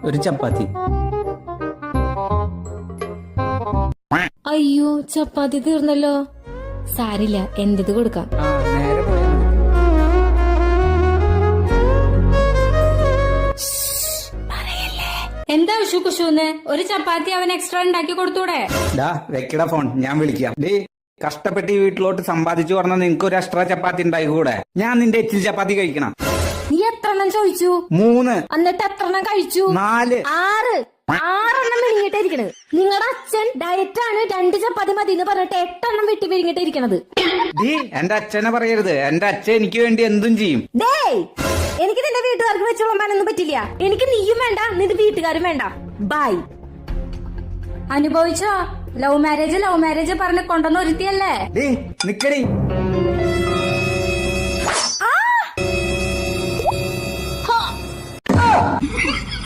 ഒരു ചപ്പാത്തി. അയ്യോ, ചപ്പാത്തി തീർന്നല്ലോ. സാരില്ല, എന്റേത് കൊടുക്കാം. നേരെ പോയാ മതി. എന്താ ഉഷു കുഷൂന്ന്? ഒരു ചപ്പാത്തി അവൻ എക്സ്ട്രാ ഉണ്ടാക്കി കൊടുത്തൂടെ? വെക്കട ഫോൺ, ഞാൻ വിളിക്കാം. കഷ്ടപ്പെട്ട് ഈ വീട്ടിലോട്ട് സമ്പാദിച്ചു പറഞ്ഞാൽ നിനക്ക് ഒരു എക്സ്ട്രാ ചപ്പാത്തി ഉണ്ടായി കൂടെ? ഞാൻ നിന്റെ എച്ചിൽ ചപ്പാത്തി കഴിക്കണം. നീ എത്രണ്ണം ചോദിച്ചു? 3. എന്നിട്ട് എത്രണ്ണം കഴിച്ചു? 4. 6 വിഴുങ്ങിട്ടിരിക്കണത്. നിങ്ങളുടെ അച്ഛൻ ഡയറ്റാണ്, 2 ചപ്പാത്തി മതി എന്ന് പറഞ്ഞിട്ട് 8 വെട്ടി വിഴുങ്ങിട്ടിരിക്കണത്. എന്റെ അച്ഛനെ പറയരുത്. എന്റെ അച്ഛൻ എനിക്ക് വേണ്ടി എന്തും ചെയ്യും. എനിക്ക് നിന്റെ വീട്ടുകാർക്ക് വെച്ച് വിളമ്പാനൊന്നും പറ്റില്ല. എനിക്ക് നീയും വേണ്ട, നിന്റെ വീട്ടുകാരും വേണ്ട. ബൈ. അനുഭവിച്ചോ? ലവ് മാരേജ് പറഞ്ഞ് കൊണ്ടുവന്ന് ഒരുത്തിയല്ലേ? നിക്കടി. ആ